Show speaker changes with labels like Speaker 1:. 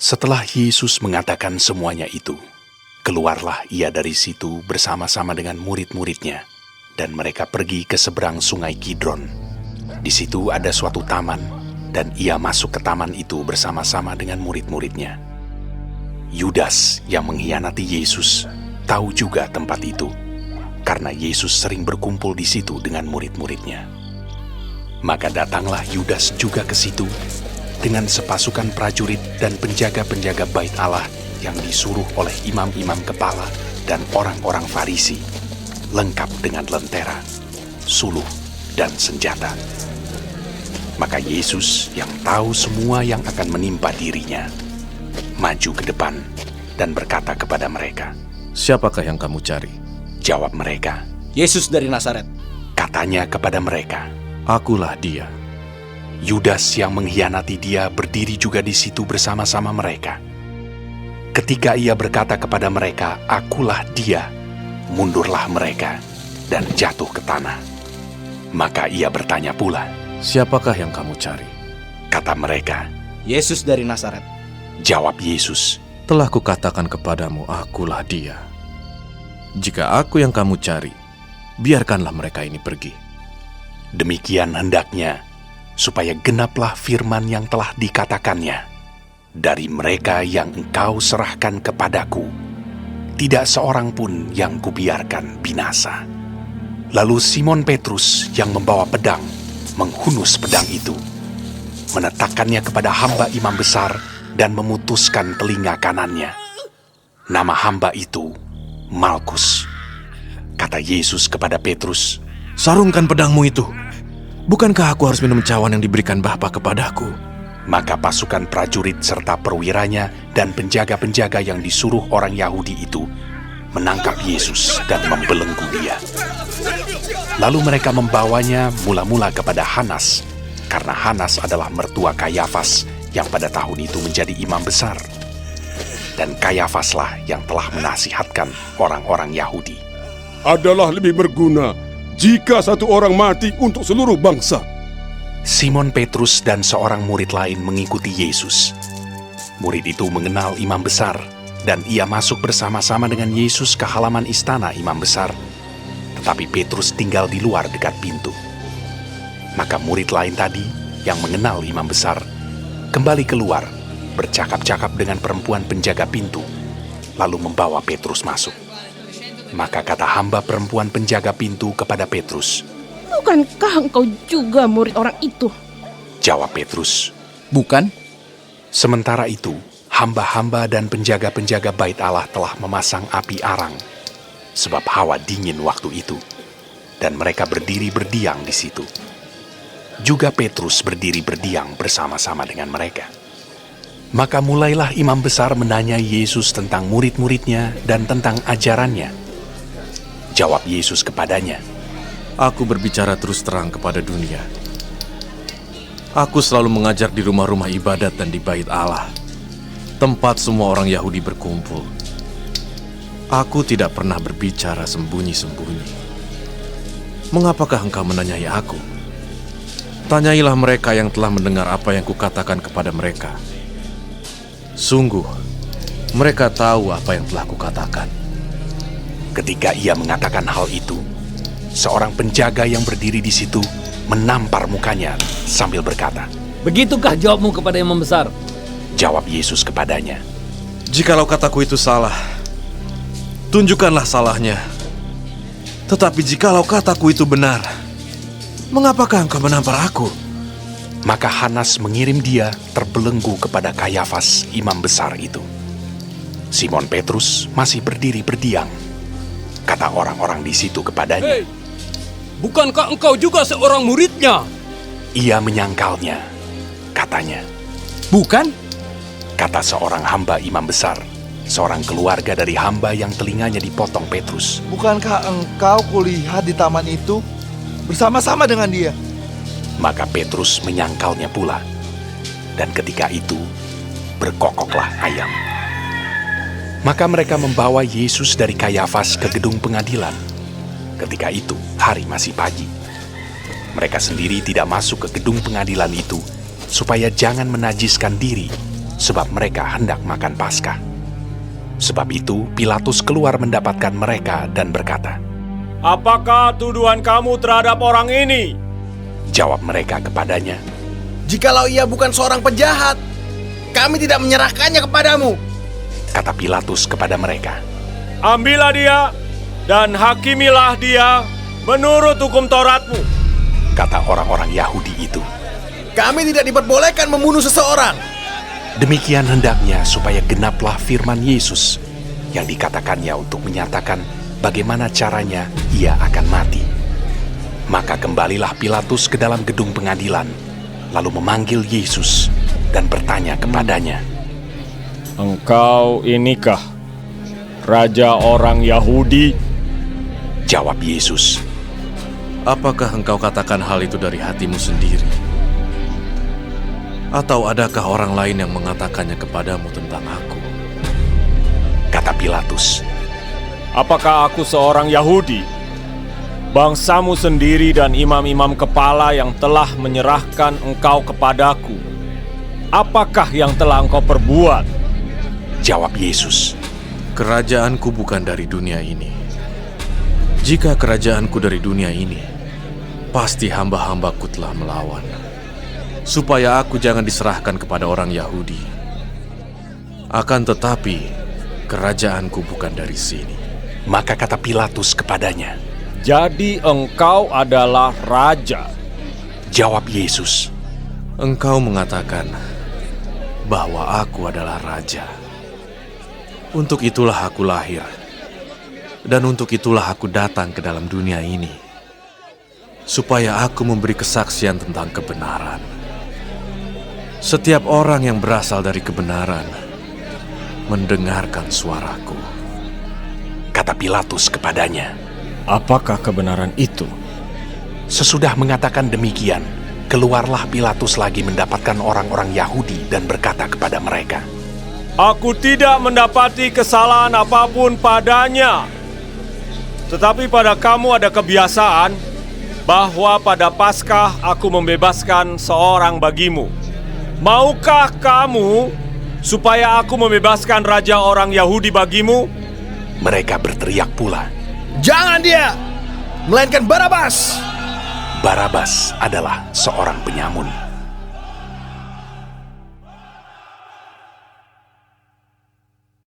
Speaker 1: Setelah Yesus mengatakan semuanya itu, keluarlah ia dari situ bersama-sama dengan murid-muridnya, dan mereka pergi ke seberang sungai Kidron. Di situ ada suatu taman, dan ia masuk ke taman itu bersama-sama dengan murid-muridnya. Yudas yang mengkhianati Yesus tahu juga tempat itu, karena Yesus sering berkumpul di situ dengan murid-muridnya. Maka datanglah Yudas juga ke situ, dengan sepasukan prajurit dan penjaga-penjaga bait Allah yang disuruh oleh imam-imam kepala dan orang-orang Farisi, lengkap dengan lentera, suluh, dan senjata. Maka Yesus yang tahu semua yang akan menimpa dirinya, maju ke depan dan berkata kepada mereka,
Speaker 2: "Siapakah yang kamu cari?"
Speaker 1: Jawab mereka,
Speaker 3: "Yesus dari Nazaret."
Speaker 1: Katanya kepada mereka,
Speaker 2: "Akulah dia."
Speaker 1: Yudas yang mengkhianati dia berdiri juga di situ bersama-sama mereka. Ketika ia berkata kepada mereka, "Akulah dia," mundurlah mereka dan jatuh ke tanah. Maka ia bertanya pula,
Speaker 2: "Siapakah yang kamu cari?"
Speaker 1: Kata mereka,
Speaker 3: "Yesus dari Nazaret."
Speaker 1: jawab Yesus,
Speaker 2: "Telah kukatakan kepadamu, akulah dia. Jika aku yang kamu cari, biarkanlah mereka ini pergi."
Speaker 1: demikian hendaknya, supaya genaplah firman yang telah dikatakannya, "Dari mereka yang engkau serahkan kepadaku, tidak seorang pun yang kubiarkan binasa." Lalu Simon Petrus yang membawa pedang, menghunus pedang itu, meletakkannya kepada hamba imam besar dan memutuskan telinga kanannya. Nama hamba itu Malkus. Kata Yesus kepada Petrus,
Speaker 2: "Sarungkan pedangmu itu. Bukankah aku harus minum cawan yang diberikan Bapa kepadaku?"
Speaker 1: Maka pasukan prajurit serta perwiranya dan penjaga-penjaga yang disuruh orang Yahudi itu menangkap Yesus dan membelenggu dia. Lalu mereka membawanya mula-mula kepada Hanas, karena Hanas adalah mertua Kayafas yang pada tahun itu menjadi imam besar. Dan Kayafaslah yang telah menasihatkan orang-orang Yahudi.
Speaker 4: Adalah lebih berguna jika satu orang mati untuk seluruh bangsa.
Speaker 1: Simon Petrus dan seorang murid lain mengikuti Yesus. Murid itu mengenal imam besar, dan ia masuk bersama-sama dengan Yesus ke halaman istana imam besar. Tetapi Petrus tinggal di luar dekat pintu. Maka murid lain tadi yang mengenal imam besar kembali keluar, bercakap-cakap dengan perempuan penjaga pintu, lalu membawa Petrus masuk. Maka kata hamba perempuan penjaga pintu kepada Petrus,
Speaker 5: "Bukankah engkau juga murid orang itu?"
Speaker 1: Jawab Petrus,
Speaker 3: "Bukan."
Speaker 1: Sementara itu, hamba-hamba dan penjaga-penjaga bait Allah telah memasang api arang, sebab hawa dingin waktu itu, dan mereka berdiri berdiam di situ. Juga Petrus berdiri berdiam bersama-sama dengan mereka. Maka mulailah imam besar menanya Yesus tentang murid-muridnya dan tentang ajarannya. Jawab Yesus kepadanya,
Speaker 2: "Aku berbicara terus terang kepada dunia. Aku selalu mengajar di rumah-rumah ibadat dan di bait Allah, tempat semua orang Yahudi berkumpul. Aku tidak pernah berbicara sembunyi-sembunyi. Mengapakah engkau menanyai aku? Tanyailah mereka yang telah mendengar apa yang kukatakan kepada mereka. Sungguh, mereka tahu apa yang telah kukatakan."
Speaker 1: Ketika ia mengatakan hal itu, seorang penjaga yang berdiri di situ menampar mukanya sambil berkata,
Speaker 6: "Begitukah jawabmu kepada imam besar?"
Speaker 1: Jawab Yesus kepadanya,
Speaker 2: "Jikalau kataku itu salah, tunjukkanlah salahnya. Tetapi jikalau kataku itu benar, mengapakah engkau menampar aku?"
Speaker 1: Maka Hanas mengirim dia terbelenggu kepada Kayafas, imam besar itu. Simon Petrus masih berdiri berdiam. Kata orang-orang di situ kepadanya,
Speaker 6: "Hei, bukankah engkau juga seorang muridnya?"
Speaker 1: Ia menyangkalnya. Katanya,
Speaker 3: "Bukan."
Speaker 1: kata seorang hamba imam besar, seorang keluarga dari hamba yang telinganya dipotong Petrus.
Speaker 7: Bukankah engkau kulihat di taman itu bersama-sama dengan dia?
Speaker 1: Maka Petrus menyangkalnya pula. Dan ketika itu, berkokoklah ayam. Maka mereka membawa Yesus dari Kayafas ke gedung pengadilan. Ketika itu, hari masih pagi. Mereka sendiri tidak masuk ke gedung pengadilan itu, supaya jangan menajiskan diri, sebab mereka hendak makan Paskah. Sebab itu Pilatus keluar mendapatkan mereka dan berkata,
Speaker 6: Apakah tuduhan kamu terhadap orang ini?
Speaker 1: Jawab mereka kepadanya,
Speaker 3: Jikalau ia bukan seorang penjahat, kami tidak menyerahkannya kepadamu.
Speaker 1: kata Pilatus kepada mereka,
Speaker 6: Ambillah dia dan hakimilah dia menurut hukum Tauratmu.
Speaker 1: kata orang-orang Yahudi itu.
Speaker 3: Kami tidak diperbolehkan membunuh seseorang.
Speaker 1: Demikian hendaknya supaya genaplah firman Yesus yang dikatakannya untuk menyatakan bagaimana caranya ia akan mati. Maka kembalilah Pilatus ke dalam gedung pengadilan, lalu memanggil Yesus dan bertanya kepadanya,
Speaker 6: Engkau inikah raja orang Yahudi?
Speaker 1: Jawab Yesus,
Speaker 2: Apakah engkau katakan hal itu dari hatimu sendiri? Atau adakah orang lain yang mengatakannya kepadamu tentang aku?
Speaker 1: kata Pilatus,
Speaker 6: Apakah aku seorang Yahudi? Bangsamu sendiri dan imam-imam kepala yang telah menyerahkan engkau kepadaku. Apakah yang telah engkau perbuat?
Speaker 1: jawab Yesus,
Speaker 2: Kerajaanku bukan dari dunia ini. Jika kerajaanku dari dunia ini, pasti hamba-hambaku telah melawan, supaya aku jangan diserahkan kepada orang Yahudi. Akan tetapi, kerajaanku bukan dari sini.
Speaker 1: Maka kata Pilatus kepadanya,
Speaker 6: Jadi engkau adalah raja.
Speaker 1: jawab Yesus,
Speaker 2: Engkau mengatakan bahwa aku adalah raja. Untuk itulah aku lahir, dan untuk itulah aku datang ke dalam dunia ini, supaya aku memberi kesaksian tentang kebenaran. Setiap orang yang berasal dari kebenaran mendengarkan suaraku.
Speaker 1: kata Pilatus kepadanya.
Speaker 6: Apakah kebenaran itu?
Speaker 1: Sesudah mengatakan demikian, keluarlah Pilatus lagi mendapatkan orang-orang Yahudi dan berkata kepada mereka,
Speaker 6: Aku tidak mendapati kesalahan apapun padanya. Tetapi pada kamu ada kebiasaan bahwa pada Paskah aku membebaskan seorang bagimu. Maukah kamu supaya aku membebaskan raja orang Yahudi bagimu?
Speaker 1: Mereka berteriak pula,
Speaker 3: Jangan dia, melainkan Barabas.
Speaker 1: Barabas adalah seorang penyamun.